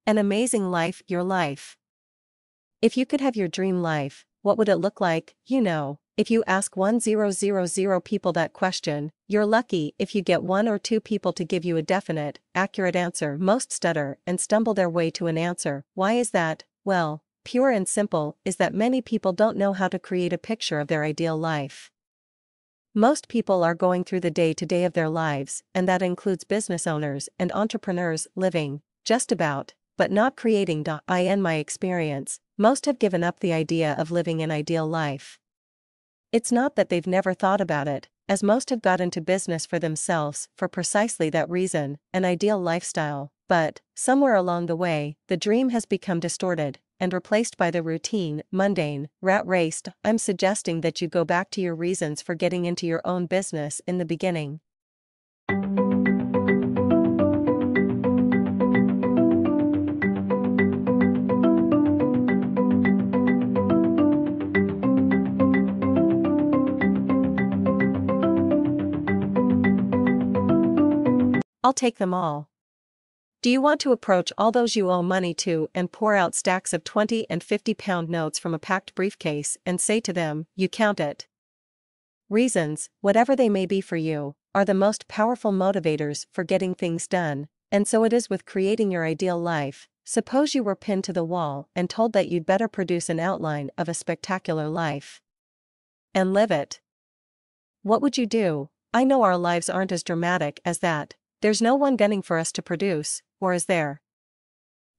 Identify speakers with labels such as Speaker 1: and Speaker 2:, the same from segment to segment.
Speaker 1: An amazing life, your life. If you could have your dream life, what would it look like? If you ask 1000 people that question, you're lucky if you get one or two people to give you a definite, accurate answer. Most stutter and stumble their way to an answer. Why is that? Well, pure and simple is that many people don't know how to create a picture of their ideal life. Most people are going through the day-to-day of their lives, and that includes business owners and entrepreneurs, living, just about, but not creating. In my experience, most have given up the idea of living an ideal life. It's not that they've never thought about it, as most have got into business for themselves for precisely that reason, an ideal lifestyle, but, somewhere along the way, the dream has become distorted and replaced by the routine, mundane, rat race. I'm suggesting that you go back to your reasons for getting into your own business in the beginning. I'll take them all. Do you want to approach all those you owe money to and pour out stacks of 20 and 50-pound notes from a packed briefcase and say to them, you count it? Reasons, whatever they may be for you, are the most powerful motivators for getting things done, and so it is with creating your ideal life. Suppose you were pinned to the wall and told that you'd better produce an outline of a spectacular life and live it. What would you do? I know our lives aren't as dramatic as that. There's no one gunning for us to produce, or is there?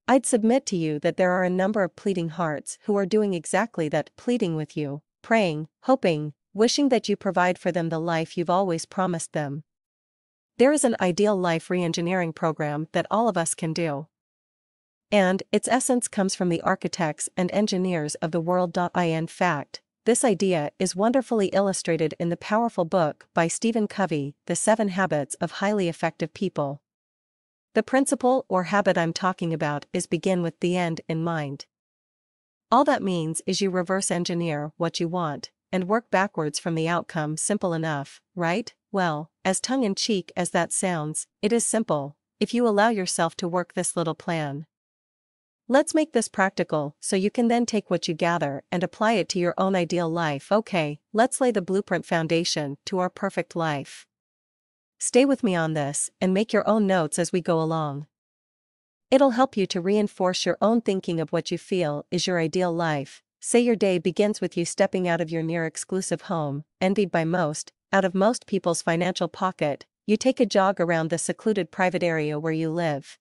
Speaker 1: I'd submit to you that there are a number of pleading hearts who are doing exactly that, pleading with you, praying, hoping, wishing that you provide for them the life you've always promised them. There is an ideal life re-engineering program that all of us can do. And its essence comes from the architects and engineers of the world. In fact, this idea is wonderfully illustrated in the powerful book by Stephen Covey, The 7 Habits of Highly Effective People. The principle or habit I'm talking about is begin with the end in mind. All that means is you reverse engineer what you want and work backwards from the outcome. Simple enough, right? Well, as tongue-in-cheek as that sounds, it is simple, if you allow yourself to work this little plan. Let's make this practical so you can then take what you gather and apply it to your own ideal life. Okay, let's lay the blueprint foundation to our perfect life. Stay with me on this and make your own notes as we go along. It'll help you to reinforce your own thinking of what you feel is your ideal life. Say your day begins with you stepping out of your near-exclusive home, envied by most, out of most people's financial pocket. You take a jog around the secluded private area where you live.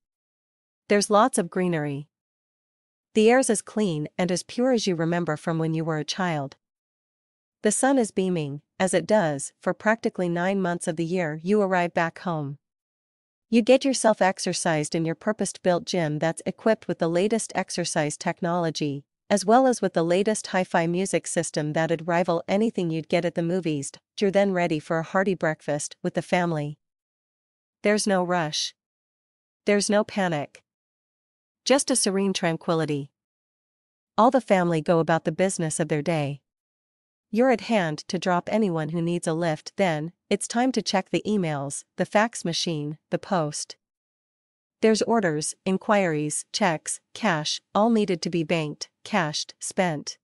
Speaker 1: There's lots of greenery. The air's as clean and as pure as you remember from when you were a child. The sun is beaming, as it does, for practically 9 months of the year. You arrive back home. You get yourself exercised in your purpose-built gym that's equipped with the latest exercise technology, as well as with the latest hi-fi music system that'd rival anything you'd get at the movies. You're then ready for a hearty breakfast with the family. There's no rush. There's no panic. Just a serene tranquility. All the family go about the business of their day. You're at hand to drop anyone who needs a lift. Then, it's time to check the emails, the fax machine, the post. There's orders, inquiries, checks, cash, all needed to be banked, cashed, spent.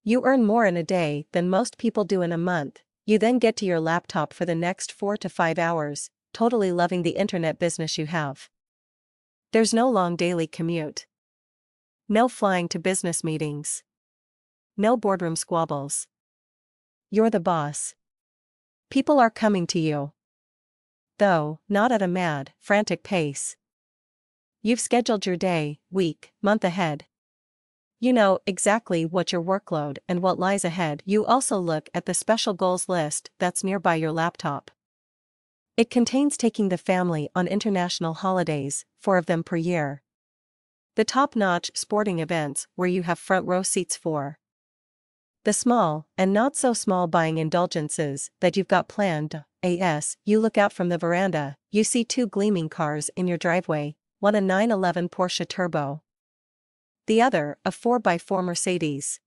Speaker 1: You earn more in a day than most people do in a month. You then get to your laptop for the next 4 to 5 hours, totally loving the internet business you have. There's no long daily commute. No flying to business meetings. No boardroom squabbles. You're the boss. People are coming to you. Though, not at a mad, frantic pace. You've scheduled your day, week, month ahead. You know exactly what your workload and what lies ahead. You also look at the special goals list that's nearby your laptop. It contains taking the family on international holidays, 4 of them per year. The top-notch sporting events where you have front row seats for. The small, and not so small buying indulgences that you've got planned. You look out from the veranda, you see 2 gleaming cars in your driveway, one a 911 Porsche Turbo. The other, a 4x4 Mercedes.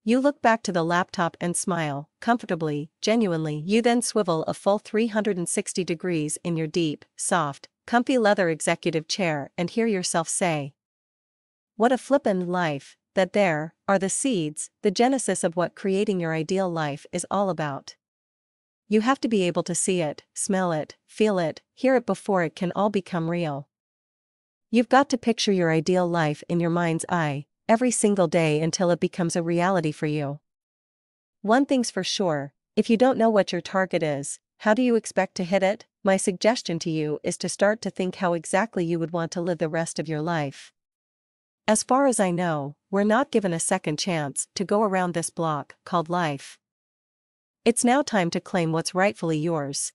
Speaker 1: You look back to the laptop and smile, comfortably, genuinely. You then swivel a full 360 degrees in your deep, soft, comfy leather executive chair and hear yourself say, "What a flippin' life," that there are the seeds, the genesis of what creating your ideal life is all about. You have to be able to see it, smell it, feel it, hear it before it can all become real. You've got to picture your ideal life in your mind's eye, every single day until it becomes a reality for you. One thing's for sure, if you don't know what your target is, how do you expect to hit it? My suggestion to you is to start to think how exactly you would want to live the rest of your life. As far as I know, we're not given a second chance to go around this block called life. It's now time to claim what's rightfully yours.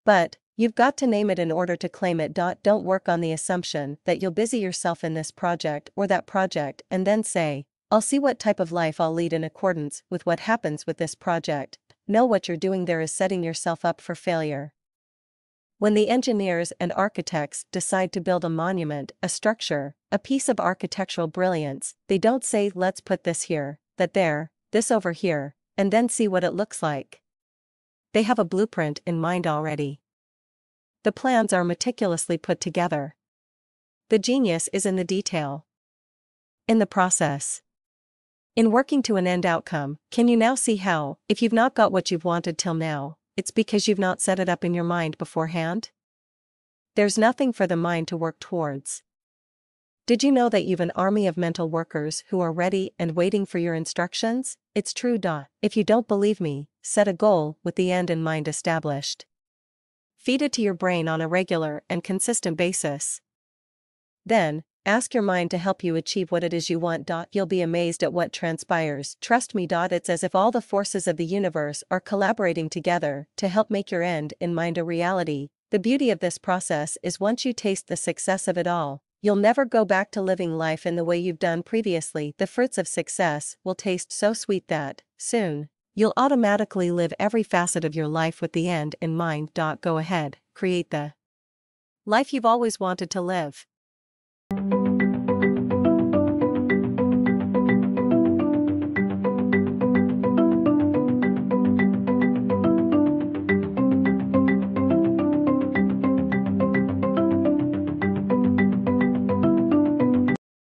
Speaker 1: But you've got to name it in order to claim it. Don't work on the assumption that you'll busy yourself in this project or that project and then say, "I'll see what type of life I'll lead in accordance with what happens with this project." No, what you're doing there is setting yourself up for failure. When the engineers and architects decide to build a monument, a structure, a piece of architectural brilliance, they don't say, "Let's put this here, that there, this over here, and then see what it looks like." They have a blueprint in mind already. The plans are meticulously put together. The genius is in the detail. In the process. In working to an end outcome, can you now see how, if you've not got what you've wanted till now, it's because you've not set it up in your mind beforehand? There's nothing for the mind to work towards. Did you know that you've an army of mental workers who are ready and waiting for your instructions? It's true. If you don't believe me, set a goal with the end in mind established. Feed it to your brain on a regular and consistent basis. Then, ask your mind to help you achieve what it is you want. You'll be amazed at what transpires. Trust me. It's as if all the forces of the universe are collaborating together to help make your end in mind a reality. The beauty of this process is once you taste the success of it all, you'll never go back to living life in the way you've done previously. The fruits of success will taste so sweet that, soon, you'll automatically live every facet of your life with the end in mind. Go ahead, create the life you've always wanted to live.